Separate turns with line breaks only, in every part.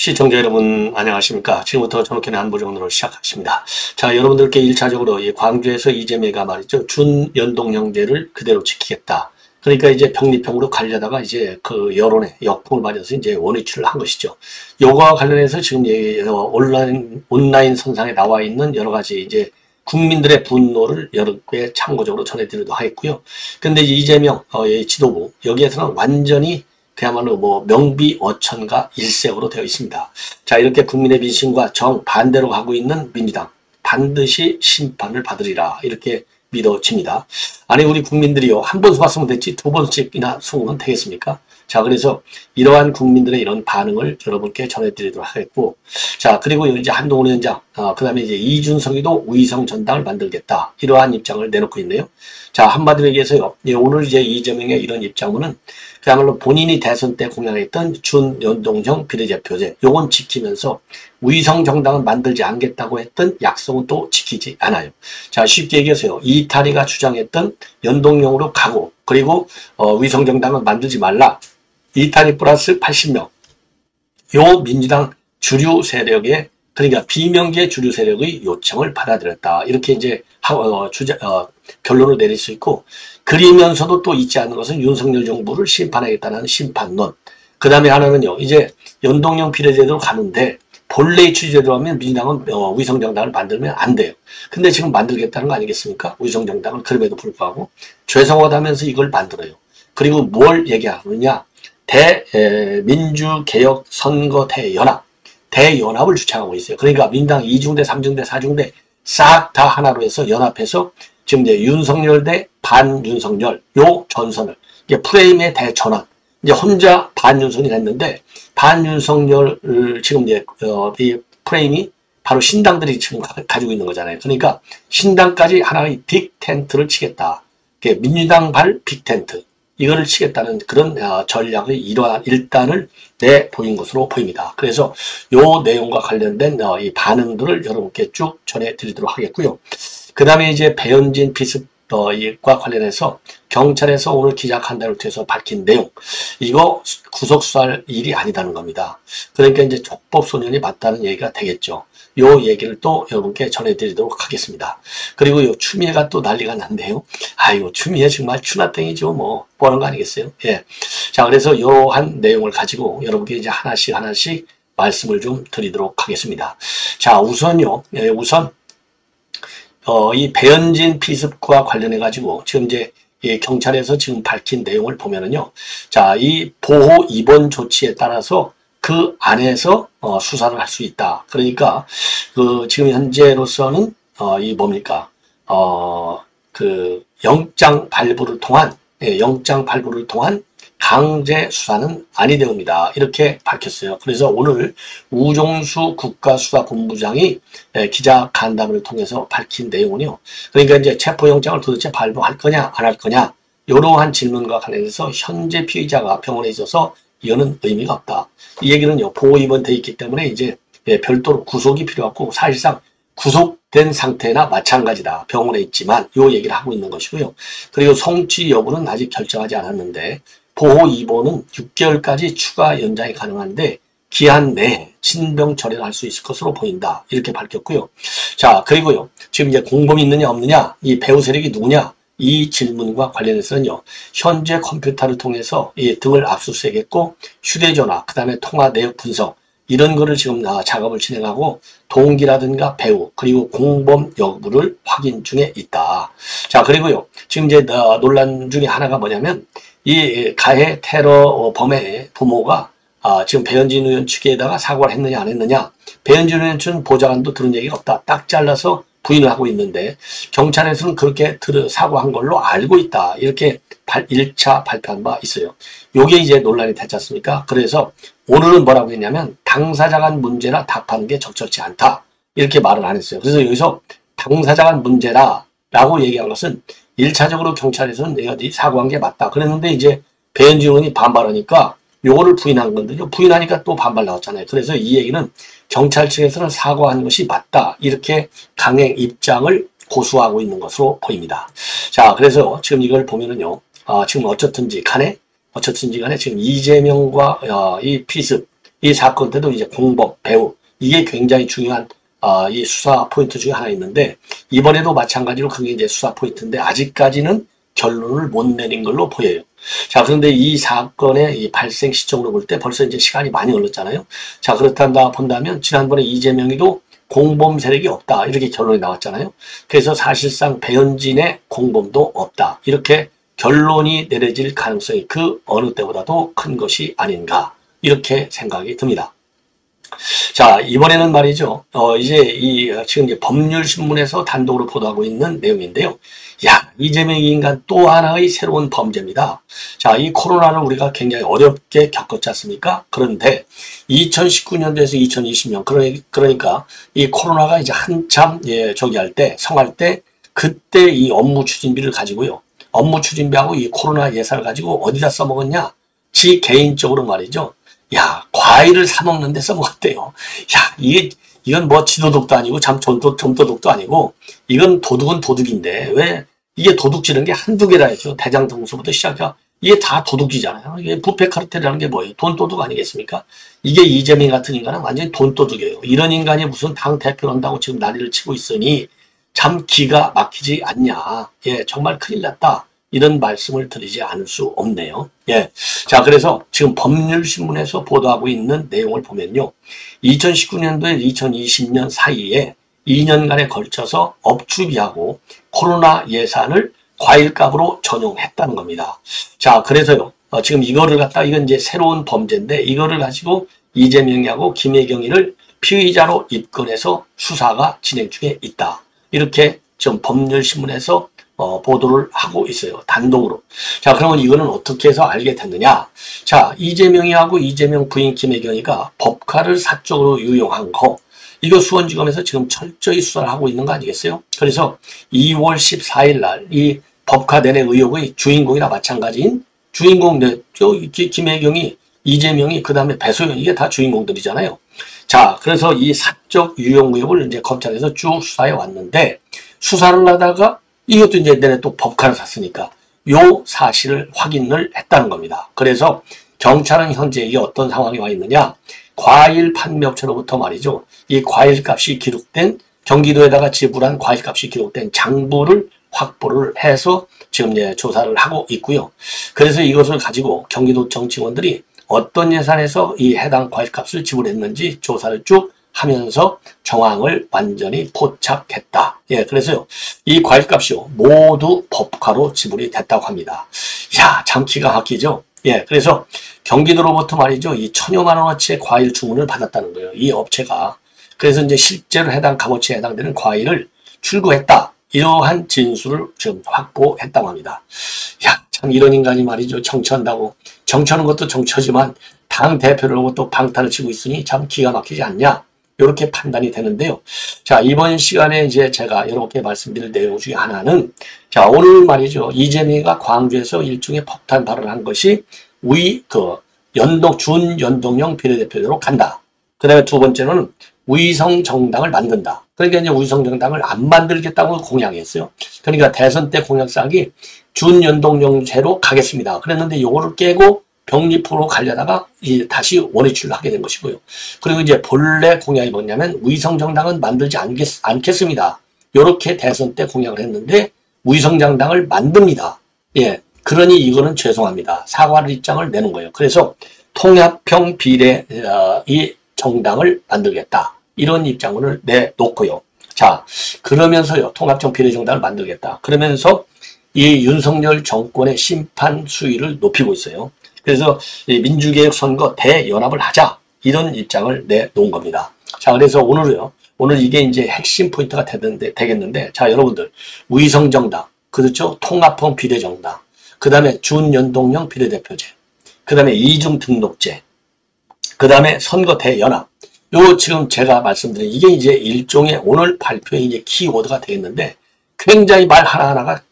시청자 여러분 안녕하십니까. 지금부터 전국현의 안보정론을 시작하겠습니다. 자, 여러분들께 1차적으로 이 광주에서 이재명이가 말이죠. 준연동형제를 그대로 지키겠다. 그러니까 이제 병리평으로 가려다가 이제 그 여론의 역풍을 맞아서 이제 원위치를 한 것이죠. 요거와 관련해서 지금 온라인 선상에 나와 있는 여러 가지 이제 국민들의 분노를 여러 개 참고적으로 전해드리도록 하겠고요. 근데 이제 이재명 지도부 여기에서는 완전히 그야말로 뭐 명비어천가 일색으로 되어 있습니다. 자, 이렇게 국민의 민심과 정반대로 가고 있는 민주당 반드시 심판을 받으리라 이렇게 믿어집니다. 아니 우리 국민들이요 한 번 속았으면 됐지 두 번씩이나 속으면 되겠습니까? 자, 그래서 이러한 국민들의 이런 반응을 여러분께 전해드리도록 하겠고, 자, 그리고 이제 한동훈 위원장, 그 다음에 이제 이준석이도 위성 전당을 만들겠다 이러한 입장을 내놓고 있네요. 자, 한마디로 얘기해서요, 오늘 이제 이재명의 이런 입장문은 그야말로 본인이 대선 때 공약했던 준연동형 비례대표제 요건 지키면서 위성 정당은 만들지 않겠다고 했던 약속은 또 지키지 않아요. 자, 쉽게 얘기해서요, 이탈리가 주장했던 연동형으로 가고 그리고 위성 정당은 만들지 말라. 이탈리 플러스 80명. 요 민주당 주류 세력의 그러니까 비명계 주류 세력의 요청을 받아들였다. 이렇게 이제 결론을 내릴 수 있고, 그리면서도 또 잊지 않는 것은 윤석열 정부를 심판하겠다는 심판론. 그 다음에 하나는요, 이제 연동형 비례제도로 가는데 본래의 취지대로 하면 민주당은 위성정당을 만들면 안 돼요. 근데 지금 만들겠다는 거 아니겠습니까? 위성정당을. 그럼에도 불구하고 죄송하다면서 이걸 만들어요. 그리고 뭘 얘기하느냐? 대민주개혁 선거 대연합을 주창하고 있어요. 그러니까 민당 2중대, 3중대, 4중대 싹 다 하나로 해서 연합해서 지금 이제 윤석열 대 반윤석열 요 전선을 이게 프레임의 대전환. 이제 혼자 반윤석열 했는데 반윤석열을 지금 이제 이 프레임이 바로 신당들이 지금 가지고 있는 거잖아요. 그러니까 신당까지 하나의 빅 텐트를 치겠다. 민주당 발 빅 텐트. 이거를 치겠다는 그런 전략의 일단을 내보인 것으로 보입니다. 그래서 요 내용과 관련된 이 반응들을 여러분께 쭉 전해드리도록 하겠고요. 그 다음에 이제 배현진 피습과 관련해서 경찰에서 오늘 기자간담회를 통해서 밝힌 내용, 이거 구속수사할 일이 아니다는 겁니다. 그러니까 이제 촉법소년이 맞다는 얘기가 되겠죠. 요 얘기를 또 여러분께 전해드리도록 하겠습니다. 그리고 요 추미애가 또 난리가 났네요. 아이고, 추미애 정말 추나땡이죠. 뭐 하는 거 아니겠어요? 예. 자, 그래서 요한 내용을 가지고 여러분께 이제 하나씩 말씀을 좀 드리도록 하겠습니다. 자, 우선요, 우선 이 배현진 피습과 관련해 가지고 지금 이제 경찰에서 지금 밝힌 내용을 보면은요, 자, 이 보호 입원 조치에 따라서 그 안에서 수사를 할 수 있다. 그러니까 그 지금 현재로서는 이 뭡니까? 그 영장 발부를 통한 강제 수사는 아니되옵니다. 이렇게 밝혔어요. 그래서 오늘 우종수 국가수사본부장이 기자 간담회를 통해서 밝힌 내용은요. 그러니까 이제 체포영장을 도대체 발부할 거냐 안 할 거냐 이러한 질문과 관련해서 현재 피의자가 병원에 있어서 이거는 의미가 없다. 이 얘기는요, 보호 입원돼 있기 때문에 이제 별도로 구속이 필요하고 사실상 구속된 상태나 마찬가지다. 병원에 있지만 요 얘기를 하고 있는 것이고요. 그리고 송치 여부는 아직 결정하지 않았는데 보호 입원은 6개월까지 추가 연장이 가능한데 기한 내에 친병 처리를 할 수 있을 것으로 보인다. 이렇게 밝혔고요. 자, 그리고요, 지금 이제 공범이 있느냐 없느냐, 이 배후 세력이 누구냐, 이 질문과 관련해서는요, 현재 컴퓨터를 통해서 이 등을 압수수색했고 휴대전화, 그 다음에 통화 내역 분석 이런 거를 지금 작업을 진행하고 동기라든가 배후 그리고 공범 여부를 확인 중에 있다. 자, 그리고요, 지금 이제 논란 중에 하나가 뭐냐면 이 가해 테러 범의 부모가 지금 배현진 의원 측에다가 사과를 했느냐 안 했느냐. 배현진 의원 측은 보좌관도 들은 얘기가 없다. 딱 잘라서 부인을 하고 있는데 경찰에서는 그렇게 사과한 걸로 알고 있다. 이렇게 1차 발표한 바 있어요. 요게 이제 논란이 됐지 않습니까? 그래서 오늘은 뭐라고 했냐면 당사자 간 문제라 답하는 게 적절치 않다. 이렇게 말을 안 했어요. 그래서 여기서 당사자 간 문제라 라고 얘기한 것은 1차적으로 경찰에서는 내가 사과한 게 맞다. 그랬는데 이제 배현진 의원이 반발하니까 요거를 부인한 건데 부인하니까 또 반발 나왔잖아요. 그래서 이 얘기는 경찰 측에서는 사과한 것이 맞다. 이렇게 강행 입장을 고수하고 있는 것으로 보입니다. 자, 그래서 지금 이걸 보면은요, 지금 어쨌든지 간에 지금 이재명과 이 피습 이 사건 때도 이제 공범, 배후, 이게 굉장히 중요한 이 수사 포인트 중에 하나 있는데, 이번에도 마찬가지로 그게 이제 수사 포인트인데, 아직까지는 결론을 못 내린 걸로 보여요. 자, 그런데 이 사건의 이 발생 시점으로 볼 때 벌써 이제 시간이 많이 흘렀잖아요. 자, 그렇다 본다면 지난번에 이재명이도 공범 세력이 없다, 이렇게 결론이 나왔잖아요. 그래서 사실상 배현진의 공범도 없다, 이렇게 결론이 내려질 가능성이 그 어느 때보다도 큰 것이 아닌가, 이렇게 생각이 듭니다. 자, 이번에는 말이죠. 이제 지금 이제 법률신문에서 단독으로 보도하고 있는 내용인데요. 야, 이재명 이 인간 또 하나의 새로운 범죄입니다. 자, 이 코로나를 우리가 굉장히 어렵게 겪었지 않습니까? 그런데 2019년도에서 2020년, 그러니까 이 코로나가 이제 한참, 성할 때, 그때 이 업무 추진비를 가지고요. 업무 추진비하고 이 코로나 예산을 가지고 어디다 써먹었냐? 지 개인적으로 말이죠. 야, 과일을 사 먹는 데 써먹었대요. 야, 이건 뭐 지도독도 아니고 참 점도독도 아니고, 이건 도둑은 도둑인데, 왜 이게 도둑질은 게 한두 개라 했죠. 대장동서부터 시작해서 이게 다 도둑이잖아요. 이게 부패 카르텔이라는 게 뭐예요? 돈도둑 아니겠습니까? 이게 이재명 같은 인간은 완전히 돈도둑이에요. 이런 인간이 무슨 당 대표를 한다고 지금 난리를 치고 있으니 참 기가 막히지 않냐. 예, 정말 큰일 났다, 이런 말씀을 드리지 않을 수 없네요. 예. 자, 그래서 지금 법률신문에서 보도하고 있는 내용을 보면요. 2019년도에 2020년 사이에 2년간에 걸쳐서 업추비하고 코로나 예산을 과일값으로 전용했다는 겁니다. 자, 그래서요. 지금 이거를 이건 이제 새로운 범죄인데, 이거를 가지고 이재명하고 김혜경이를 피의자로 입건해서 수사가 진행 중에 있다, 이렇게 지금 법률신문에서 보도를 하고 있어요. 단독으로. 자, 그러면 이거는 어떻게 해서 알게 됐느냐? 자, 이재명이하고 이재명 부인 김혜경이가 법카를 사적으로 유용한 거, 이거 수원지검에서 지금 철저히 수사를 하고 있는 거 아니겠어요? 그래서 2월 14일 날 이 법카 내내 의혹의 주인공이나 마찬가지인 주인공, 김혜경이, 이재명이, 그 다음에 배소연, 이게 다 주인공들이잖아요. 자, 그래서 이 사적 유용 의혹을 이제 검찰에서 쭉 수사해 왔는데, 수사를 하다가 이것도 이제 내내 또 법카를 샀으니까 요 사실을 확인을 했다는 겁니다. 그래서 경찰은 현재 이게 어떤 상황이 와 있느냐? 과일 판매업체로부터 말이죠. 이 과일값이 기록된, 경기도에다가 지불한 과일값이 기록된 장부를 확보를 해서 지금 이제 조사를 하고 있고요. 그래서 이것을 가지고 경기도청 직원들이 어떤 예산에서 이 해당 과일값을 지불했는지 조사를 쭉 하면서 정황을 완전히 포착했다. 예, 그래서요, 이 과일값이요, 모두 법카로 지불이 됐다고 합니다. 야, 참 기가 막히죠? 예, 그래서 경기도로부터 말이죠, 이 1,000여만 원어치의 과일 주문을 받았다는 거예요, 이 업체가. 그래서 이제 실제로 해당 값어치에 해당되는 과일을 출고했다, 이러한 진술을 지금 확보했다고 합니다. 야, 참 이런 인간이 말이죠, 정치한다고. 정치하는 것도 정치지만 당 대표를 하고 또 방탄을 치고 있으니 참 기가 막히지 않냐, 이렇게 판단이 되는데요. 자, 이번 시간에 이제 제가 여러분께 말씀드릴 내용 중에 하나는, 자, 오늘 말이죠, 이재명이가 광주에서 일종의 폭탄 발언을 한 것이 준연동형 비례대표로 간다. 그 다음에 두 번째로는 위성 정당을 만든다. 그러니까 이제 위성 정당을 안 만들겠다고 공약했어요. 그러니까 대선 때 공약사항이 준연동형제로 가겠습니다, 그랬는데 요거를 깨고 병립으로 가려다가 다시 원위치를 하게 된 것이고요. 그리고 이제 본래 공약이 뭐냐면 위성정당은 만들지 않겠습니다, 이렇게 대선 때 공약을 했는데 위성정당을 만듭니다. 예, 그러니 이거는 죄송합니다, 사과를 입장을 내는 거예요. 그래서 통합형 비례 이 정당을 만들겠다, 이런 입장을 내놓고요. 자, 그러면서요, 통합형 비례 정당을 만들겠다, 그러면서 이 윤석열 정권의 심판 수위를 높이고 있어요. 그래서 민주개혁 선거 대연합을 하자, 이런 입장을 내놓은 겁니다. 자, 그래서 오늘 이게 이제 핵심 포인트가 되겠는데, 자, 여러분들, 위성정당, 그렇죠? 통합형 비례정당, 그 다음에 준연동형 비례대표제, 그 다음에 이중등록제, 그 다음에 선거 대연합. 요 지금 제가 말씀드린 이게 이제 일종의 오늘 발표의 이제 키워드가 되겠는데, 굉장히 말 하나하나가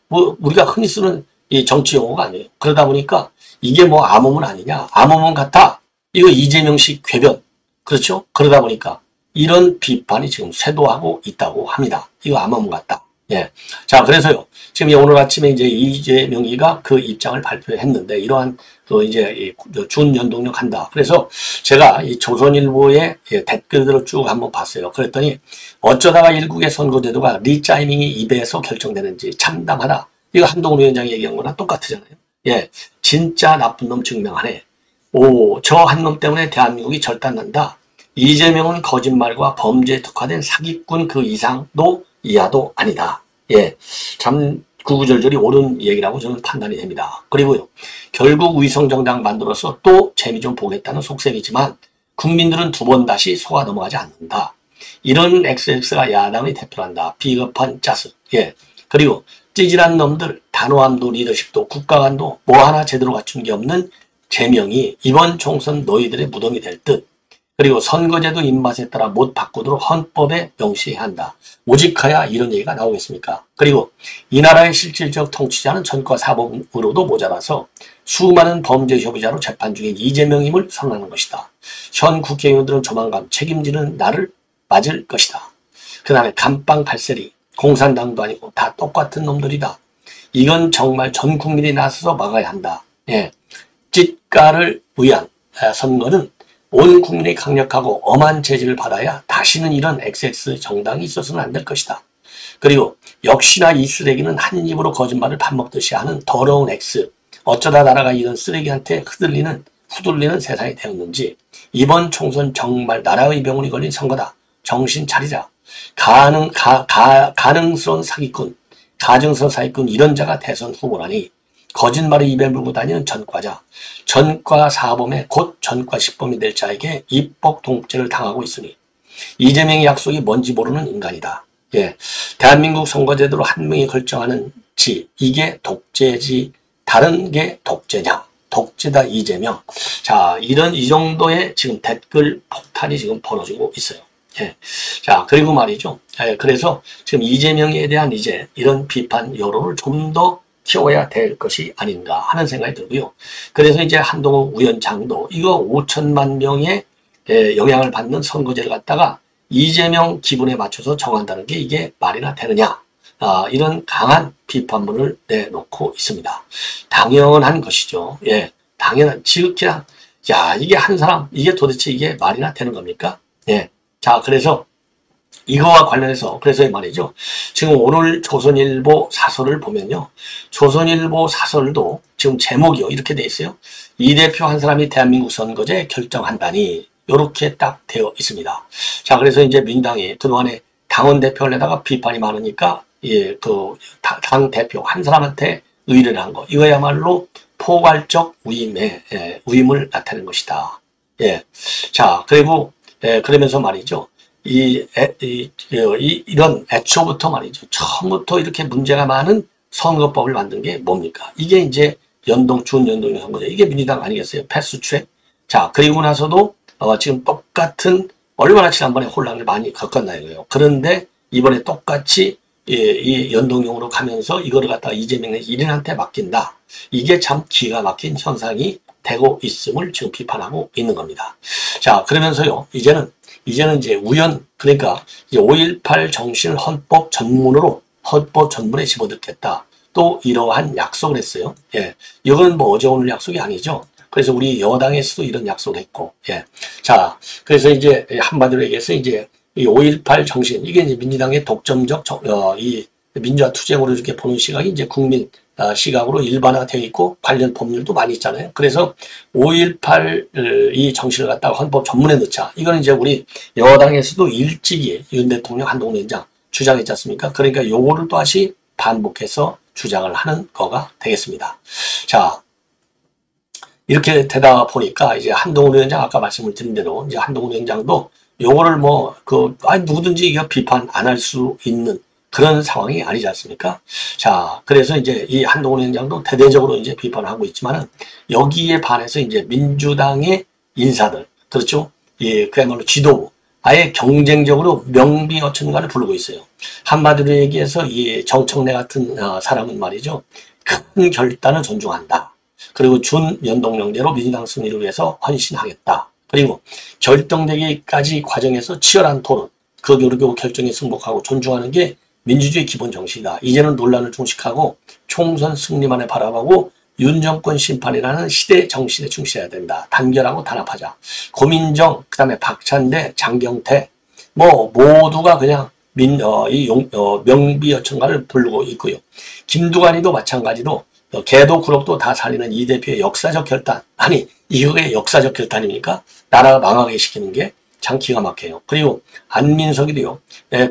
우리가 흔히 쓰는 이 정치 용어가 아니에요. 그러다 보니까 이게 뭐 암호문 아니냐, 암호문 같아, 이거 이재명식 궤변, 그렇죠? 그러다 보니까 이런 비판이 지금 쇄도하고 있다고 합니다. 이거 암호문 같다. 예. 자, 그래서요. 지금 오늘 아침에 이제 이재명이가 그 입장을 발표했는데, 이러한 이제 준연동형 한다. 그래서 제가 이 조선일보의 댓글들을 쭉 한번 봤어요. 그랬더니 어쩌다가 일국의 선거제도가 리짜이밍이 입에서 결정되는지 참담하다. 이거 한동훈 위원장이 얘기한 거랑 똑같으잖아요. 예. 진짜 나쁜 놈 증명하네. 오, 저 한 놈 때문에 대한민국이 절단난다. 이재명은 거짓말과 범죄에 특화된 사기꾼 그 이상도 이하도 아니다. 예, 참 구구절절이 옳은 얘기라고 저는 판단이 됩니다. 그리고요, 결국 위성정당 만들어서 또 재미 좀 보겠다는 속셈이지만 국민들은 두 번 다시 속아 넘어가지 않는다. 이런 XX가 야당의 대표란다. 비겁한 짜스. 예, 그리고 찌질한 놈들, 단호함도 리더십도 국가관도 뭐 하나 제대로 갖춘 게 없는 제명이 이번 총선 너희들의 무덤이 될 듯. 그리고 선거제도 입맛에 따라 못 바꾸도록 헌법에 명시해야 한다. 오직하야 이런 얘기가 나오겠습니까? 그리고 이 나라의 실질적 통치자는 전과 사법으로도 모자라서 수많은 범죄 협의자로 재판 중인 이재명임을 선언하는 것이다. 현 국회의원들은 조만간 책임지는 나를 맞을 것이다. 그 다음에 감빵 팔세리, 공산당도 아니고 다 똑같은 놈들이다. 이건 정말 전 국민이 나서서 막아야 한다. 예, 찌까를 위한 선거는 온 국민이 강력하고 엄한 제지를 받아야 다시는 이런 XX 정당이 있어서는 안 될 것이다. 그리고 역시나 이 쓰레기는 한 입으로 거짓말을 밥 먹듯이 하는 더러운 X. 어쩌다 나라가 이런 쓰레기한테 후들리는 세상이 되었는지. 이번 총선 정말 나라의 병원이 걸린 선거다. 정신 차리자. 가능스러운 사기꾼, 가증스러운 사기꾼 이런 자가 대선 후보라니. 거짓말을 입에 물고 다니는 전과자, 전과 사범에 곧 전과 십범이 될 자에게 입법 동죄를 당하고 있으니 이재명의 약속이 뭔지 모르는 인간이다. 예, 대한민국 선거제도로 한 명이 결정하는지 이게 독재지 다른 게 독재냐? 독재다 이재명. 자, 이 정도의 지금 댓글 폭탄이 지금 벌어지고 있어요. 예. 자, 그리고 말이죠. 예, 그래서 지금 이재명에 대한 이제 이런 비판 여론을 좀 더 키워야 될 것이 아닌가 하는 생각이 들고요. 그래서 이제 한동훈 위원장도 이거 5천만 명의 영향을 받는 선거제를 갖다가 이재명 기분에 맞춰서 정한다는 게 이게 말이나 되느냐. 이런 강한 비판문을 내놓고 있습니다. 당연한 것이죠. 예, 당연한, 지극히나, 야, 이게 한 사람, 이게 도대체 이게 말이나 되는 겁니까? 예. 자, 그래서 이거와 관련해서 그래서 말이죠. 지금 오늘 조선일보 사설을 보면요. 조선일보 사설도 지금 제목이요. 이렇게 돼 있어요. 이 대표 한 사람이 대한민국 선거제 결정한다니 이렇게 딱 되어 있습니다. 자, 그래서 이제 민주당이 그동안에 당원 대표에다가 비판이 많으니까 예, 당 대표 한 사람한테 의뢰를 한 거. 이거야말로 포괄적 위임을 나타낸 것이다. 예. 자, 그리고 그러면서 말이죠. 이런 애초부터 말이죠. 처음부터 이렇게 문제가 많은 선거법을 만든 게 뭡니까? 이게 이제 준연동형 선거제. 이게 민주당 아니겠어요? 패스트트랙. 자, 그리고 나서도 지금 똑같은 얼마나 지난번에 혼란을 많이 겪었나 이거예요. 그런데 이번에 똑같이 이 연동형으로 가면서 이거를 갖다가 이재명의 1인한테 맡긴다. 이게 참 기가 막힌 현상이 되고 있음을 지금 비판하고 있는 겁니다. 자, 그러면서요. 이제는 이제 그러니까 이제 5.18 정신을 헌법 전문에 집어넣겠다. 또 이러한 약속을 했어요. 예. 이건 뭐 어제 오늘 약속이 아니죠. 그래서 우리 여당에서도 이런 약속을 했고, 예. 자, 그래서 이제 한마디로 얘기해서 이제 이 5.18 정신, 이게 이제 민주당의 독점적, 이 민주화 투쟁으로 이렇게 보는 시각이 이제 국민 시각으로 일반화되어 있고 관련 법률도 많이 있잖아요. 그래서 5.18 이 정신을 갖다가 헌법 전문에 넣자. 이건 이제 우리 여당에서도 일찍이 윤 대통령 한동훈 위원장 주장했지 않습니까? 그러니까 요거를 또 다시 반복해서 주장을 하는 거가 되겠습니다. 자, 이렇게 되다 보니까 이제 한동훈 위원장 아까 말씀을 드린 대로 이제 한동훈 위원장도 요거를 누구든지 이거 비판 안 할 수 있는 그런 상황이 아니지 않습니까? 자, 그래서 이제 이 한동훈 위원장도 대대적으로 이제 비판하고 있지만은 여기에 반해서 이제 민주당의 인사들, 그렇죠? 예, 그야말로 지도부, 아예 경쟁적으로 명비어천가를 부르고 있어요. 한마디로 얘기해서 이 정청래 같은 사람은 말이죠. 큰 결단을 존중한다. 그리고 준연동형제로 민주당 승리를 위해서 헌신하겠다. 그리고 결정되기까지 과정에서 치열한 토론, 그리고 결정에 승복하고 존중하는 게 민주주의 기본 정신이다. 이제는 논란을 종식하고 총선 승리만을 바라보고 윤 정권 심판이라는 시대 정신에 충실해야 된다. 단결하고 단합하자. 고민정, 그 다음에 박찬대, 장경태 뭐 모두가 그냥 명비여천가를 부르고 있고요. 김두관이도 마찬가지로 개도 구럭도 다 살리는 이 대표의 역사적 결단. 아니 이게 역사적 결단입니까? 나라가 망하게 시키는 게 참 기가 막혀요. 그리고 안민석이도요.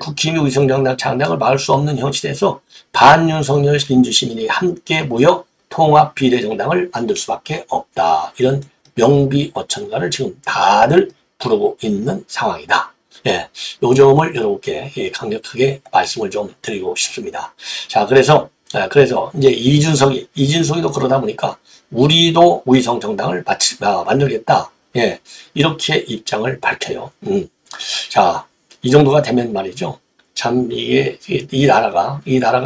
국힘이 위성정당 창당을 막을 수 없는 현실에서 반윤석열 민주시민이 함께 모여 통합 비례정당을 만들 수밖에 없다. 이런 명비어천가를 지금 다들 부르고 있는 상황이다. 예, 요 점을 여러분께 강력하게 말씀을 좀 드리고 싶습니다. 자, 그래서 이제 이준석이도 그러다 보니까 우리도 위성 정당을 만들겠다. 예, 이렇게 입장을 밝혀요. 자, 이 정도가 되면 말이죠. 참 이 나라가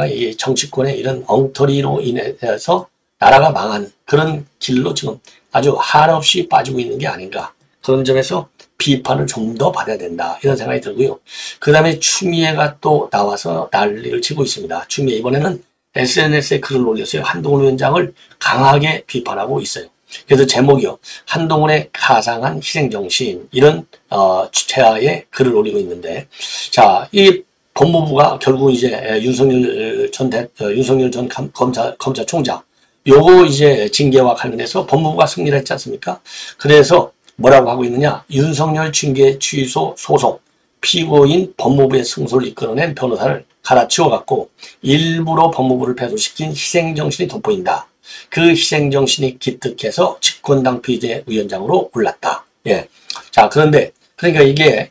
이 정치권의 이런 엉터리로 인해서 나라가 망하는 그런 길로 지금 아주 한없이 빠지고 있는 게 아닌가. 그런 점에서 비판을 좀 더 받아야 된다. 이런 생각이 들고요. 그 다음에 추미애가 또 나와서 난리를 치고 있습니다. 추미애 이번에는 SNS에 글을 올렸어요. 한동훈 위원장을 강하게 비판하고 있어요. 그래서 제목이요. 한동훈의 가상한 희생정신 이런 주체하에 글을 올리고 있는데 자, 이 법무부가 결국 이제 윤석열 전 검찰총장 요거 이제 징계와 관련해서 법무부가 승리를 했지 않습니까? 그래서 뭐라고 하고 있느냐? 윤석열 징계 취소 소송 피고인 법무부의 승소를 이끌어낸 변호사를 갈아치워갖고 일부러 법무부를 패소시킨 희생정신이 돋보인다. 그 희생정신이 기특해서 집권당 비대위원장으로 올랐다. 예. 자, 그런데, 그러니까 이게,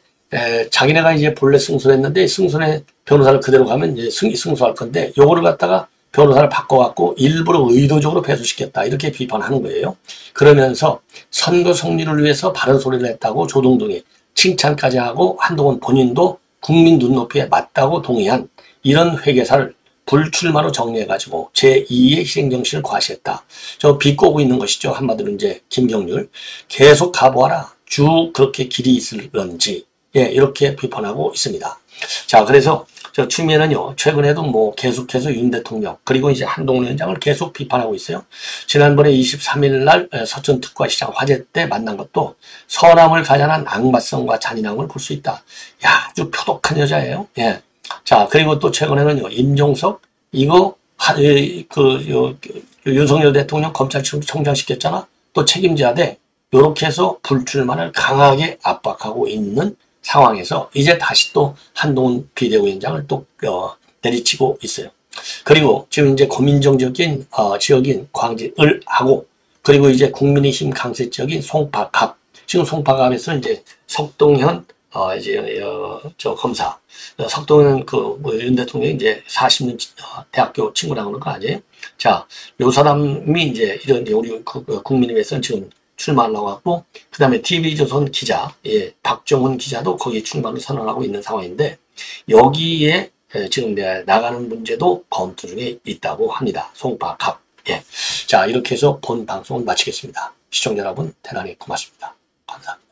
자기네가 이제 본래 승소를 했는데, 승소의 변호사를 그대로 가면 이제 승소할 건데, 요거를 갖다가 변호사를 바꿔갖고 일부러 의도적으로 패소시켰다. 이렇게 비판하는 거예요. 그러면서 선거 승리를 위해서 바른 소리를 했다고 조동동이 칭찬까지 하고 한동훈 본인도 국민 눈높이에 맞다고 동의한 이런 회계사를 불출마로 정리해가지고 제2의 희생정신을 과시했다. 저 비꼬고 있는 것이죠. 한마디로 이제 김경률. 계속 가보아라. 쭉 그렇게 길이 있을런지. 예, 이렇게 비판하고 있습니다. 자, 그래서 저 추미애는요, 최근에도 뭐 계속해서 윤 대통령, 그리고 이제 한동훈 위원장을 계속 비판하고 있어요. 지난번에 23일 날 서천 특과시장 화재 때 만난 것도 선함을 가장한 악마성과 잔인함을 볼 수 있다. 야, 아주 표독한 여자예요. 예. 자, 그리고 또 최근에는요, 임종석, 이거, 윤석열 대통령 검찰총장 시켰잖아? 또 책임져야 돼. 요렇게 해서 불출마를 강하게 압박하고 있는 상황에서 이제 다시 또 한동훈 비대위원장을 또, 내리치고 있어요. 그리고 지금 이제 고민정적인, 지역인 광진을 하고, 그리고 이제 국민의힘 강세 지역인 송파갑. 지금 송파갑에서 이제 석동현, 검사. 석동현 윤 대통령이 이제 40년 대학교 친구라고 그런 거 아니에요? 자, 요 사람이 이제 우리 국민의힘에서는 지금 출마를 나왔고, 그 다음에 TV조선 기자, 예, 박정훈 기자도 거기 출마를 선언하고 있는 상황인데, 여기에 지금 나가는 문제도 검토 중에 있다고 합니다. 송파갑. 예. 자, 이렇게 해서 본 방송을 마치겠습니다. 시청자 여러분, 대단히 고맙습니다. 감사합니다.